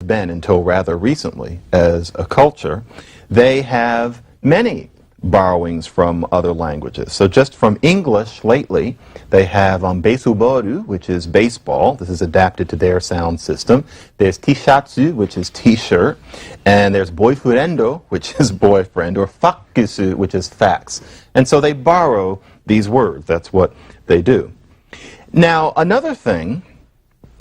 been until rather recently as a culture. They have many borrowings from other languages. So just from English lately, they have besuboru, which is baseball. This is adapted to their sound system. There's tishatsu, which is t-shirt. And there's boifurendo, which is boyfriend, or fakusu, which is fax. And so they borrow these words. That's what they do. Now, another thing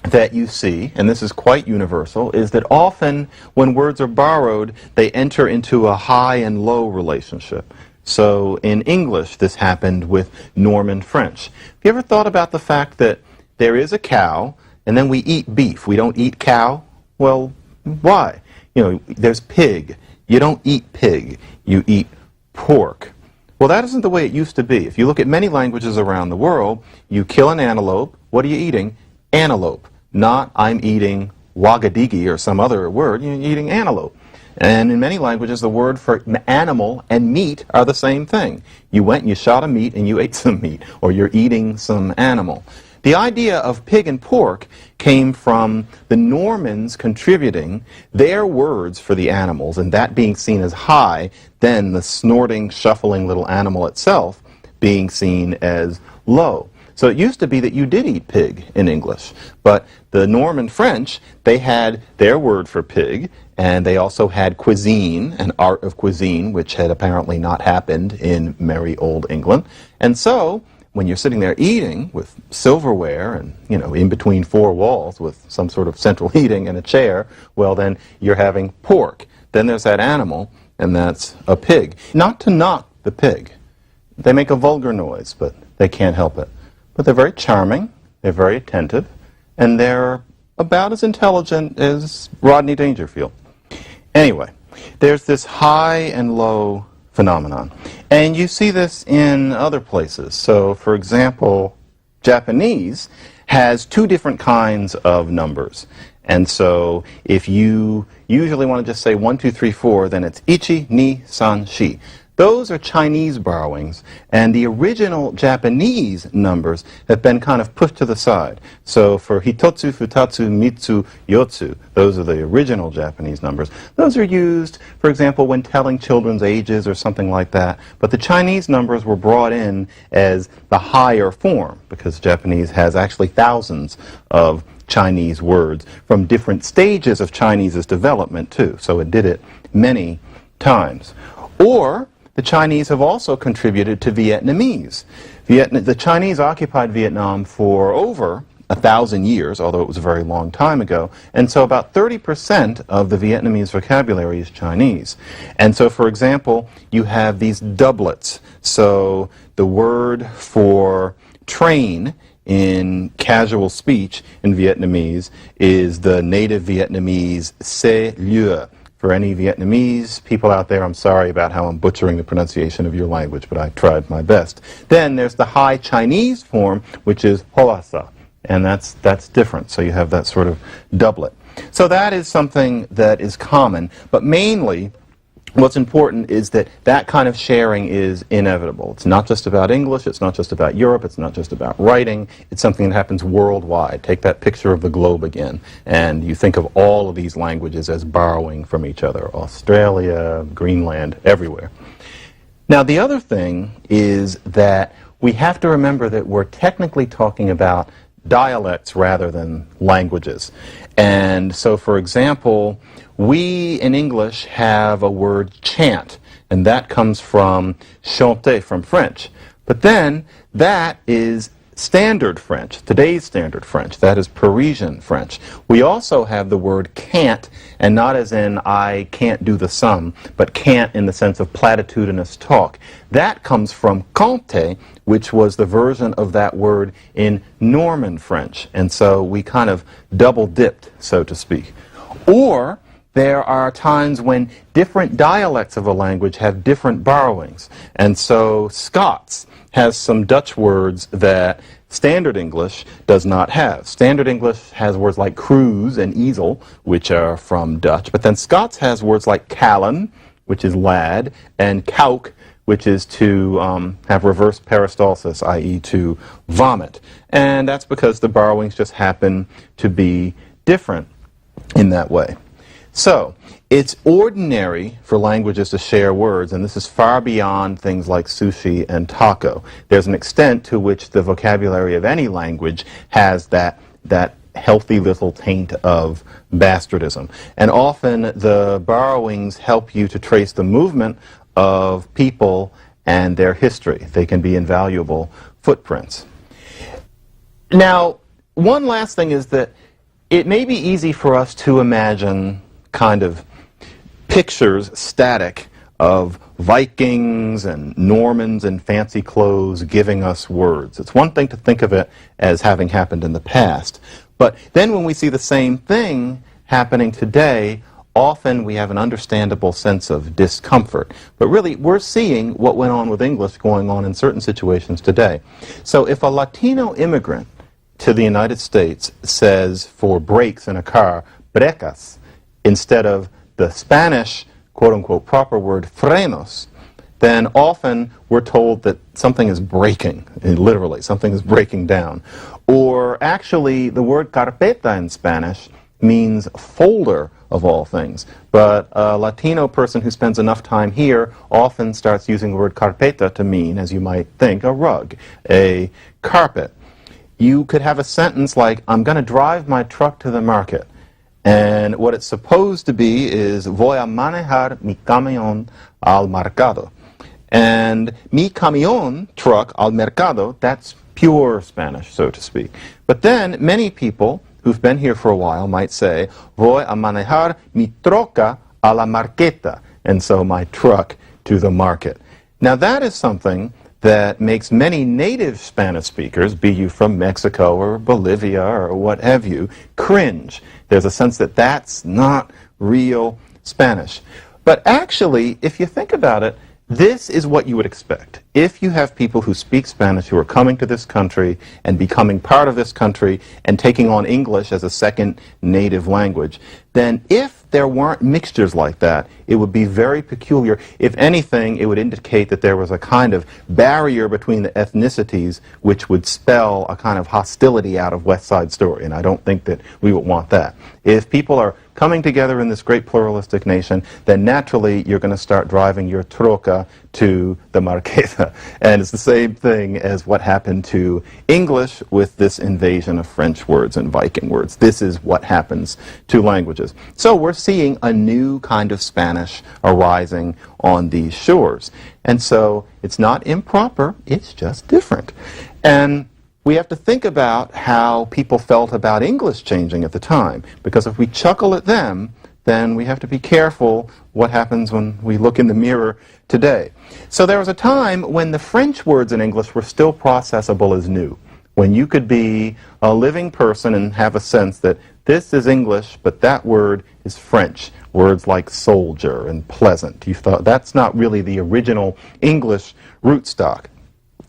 that you see, and this is quite universal, is that often when words are borrowed, they enter into a high and low relationship. So in English, this happened with Norman French. Have you ever thought about the fact that there is a cow, and then we eat beef? We don't eat cow? Well, why? You know, there's pig. You don't eat pig. You eat pork. Well, that isn't the way it used to be. If you look at many languages around the world, you kill an antelope. What are you eating? Antelope. Not, I'm eating wagadigi or some other word. You're eating antelope. And in many languages, the word for animal and meat are the same thing. You went and you shot a meat and you ate some meat, or you're eating some animal. The idea of pig and pork came from the Normans contributing their words for the animals, and that being seen as high, then the snorting, shuffling little animal itself being seen as low. So it used to be that you did eat pig in English, but the Norman French, they had their word for pig, and they also had cuisine, an art of cuisine, which had apparently not happened in merry old England. And so, when you're sitting there eating with silverware and, you know, in between four walls with some sort of central heating and a chair, well, then you're having pork. Then there's that animal, and that's a pig. Not to knock the pig. They make a vulgar noise, but they can't help it. But they're very charming, they're very attentive, and they're about as intelligent as Rodney Dangerfield. Anyway, there's this high and low phenomenon. And you see this in other places. So, for example, Japanese has two different kinds of numbers. And so if you usually want to just say 1, 2, 3, 4, then it's ichi, ni, san, shi. Those are Chinese borrowings, and the original Japanese numbers have been kind of pushed to the side. So for hitotsu, futatsu, mitsu, yotsu, those are the original Japanese numbers. Those are used, for example, when telling children's ages or something like that. But the Chinese numbers were brought in as the higher form, because Japanese has actually thousands of Chinese words from different stages of Chinese's development, too. So it did it many times. Or the Chinese have also contributed to Vietnamese. The Chinese occupied Vietnam for over 1,000 years, although it was a very long time ago, and so about 30% of the Vietnamese vocabulary is Chinese. And so, for example, you have these doublets. So the word for train in casual speech in Vietnamese is the native Vietnamese xe lue. For any Vietnamese people out there, I'm sorry about how I'm butchering the pronunciation of your language, but I tried my best. Then there's the High Chinese form, which is hoasa, and that's different. So you have that sort of doublet. So that is something that is common, but mainly what's important is that that kind of sharing is inevitable. It's not just about English, it's not just about Europe, it's not just about writing, it's something that happens worldwide. Take that picture of the globe again, and you think of all of these languages as borrowing from each other. Australia, Greenland, everywhere. Now the other thing is that we have to remember that we're technically talking about dialects rather than languages. And so, for example, we in English have a word chant, and that comes from chanter, from French. But then that is standard French, today's standard French. That is Parisian French. We also have the word can't, and not as in I can't do the sum, but can't in the sense of platitudinous talk. That comes from cante, which was the version of that word in Norman French. And so we kind of double-dipped, so to speak. Or there are times when different dialects of a language have different borrowings. And so Scots has some Dutch words that Standard English does not have. Standard English has words like cruise and easel, which are from Dutch. But then Scots has words like callan, which is lad, and cauk, which is to have reverse peristalsis, i.e. to vomit. And that's because the borrowings just happen to be different in that way. So, it's ordinary for languages to share words, and this is far beyond things like sushi and taco. There's an extent to which the vocabulary of any language has that healthy little taint of bastardism. And often the borrowings help you to trace the movement of people and their history. They can be invaluable footprints. Now, one last thing is that it may be easy for us to imagine kind of pictures, static, of Vikings and Normans in fancy clothes giving us words. It's one thing to think of it as having happened in the past, but then when we see the same thing happening today, often we have an understandable sense of discomfort. But really, we're seeing what went on with English going on in certain situations today. So if a Latino immigrant to the United States says for brakes in a car, brecas, instead of the Spanish, quote-unquote, proper word, frenos, then often we're told that something is breaking, literally, something is breaking down. Or actually, the word carpeta in Spanish means folder, of all things. But a Latino person who spends enough time here often starts using the word carpeta to mean, as you might think, a rug, a carpet. You could have a sentence like, I'm going to drive my truck to the market. And what it's supposed to be is, voy a manejar mi camión al mercado. And mi camión, truck, al mercado, that's pure Spanish, so to speak. But then many people who've been here for a while might say, voy a manejar mi troca a la marqueta. And so my truck to the market. Now that is something that makes many native Spanish speakers, be you from Mexico or Bolivia or what have you, cringe. There's a sense that that's not real Spanish. But actually, if you think about it, this is what you would expect. If you have people who speak Spanish who are coming to this country and becoming part of this country and taking on English as a second native language, then if there weren't mixtures like that, it would be very peculiar. If anything, it would indicate that there was a kind of barrier between the ethnicities which would spell a kind of hostility out of West Side Story, and I don't think that we would want that. If people are coming together in this great pluralistic nation, then naturally you're going to start driving your troca to the marqueta. And it's the same thing as what happened to English with this invasion of French words and Viking words. This is what happens to languages. So we're seeing a new kind of Spanish arising on these shores. And so it's not improper, it's just different. And we have to think about how people felt about English changing at the time, because if we chuckle at them, then we have to be careful what happens when we look in the mirror today. So there was a time when the French words in English were still processable as new, when you could be a living person and have a sense that this is English, but that word is French. Words like soldier and pleasant. You thought that's not really the original English rootstock.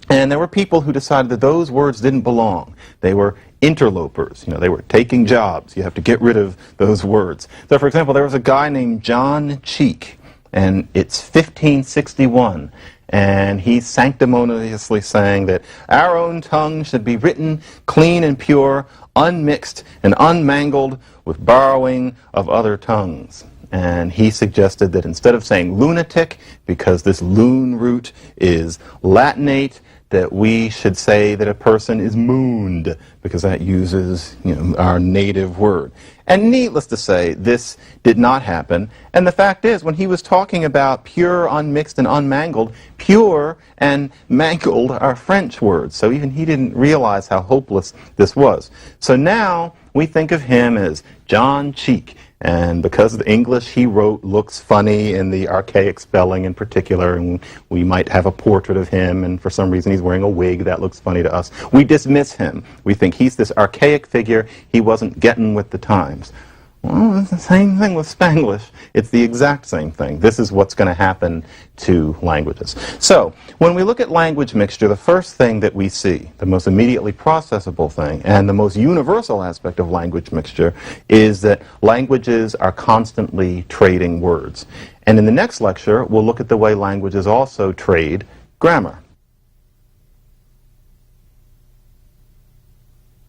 And there were people who decided that those words didn't belong. They were interlopers. You know, they were taking jobs. You have to get rid of those words. So, for example, there was a guy named John Cheek, and it's 1561, and he's sanctimoniously saying that our own tongue should be written clean and pure, unmixed and unmangled with borrowing of other tongues. And he suggested that instead of saying lunatic, because this loon root is Latinate, that we should say that a person is mooned, because that uses, our native word. And needless to say, this did not happen. And the fact is, when he was talking about pure, unmixed, and unmangled, pure and mangled are French words. So even he didn't realize how hopeless this was. So now we think of him as John Cheek. And because the English he wrote looks funny in the archaic spelling in particular, and we might have a portrait of him, and for some reason he's wearing a wig, that looks funny to us, we dismiss him. We think he's this archaic figure, he wasn't getting with the times. Well, it's the same thing with Spanglish. It's the exact same thing. This is what's going to happen to languages. So, when we look at language mixture, the first thing that we see, the most immediately processable thing, and the most universal aspect of language mixture, is that languages are constantly trading words. And in the next lecture, we'll look at the way languages also trade grammar.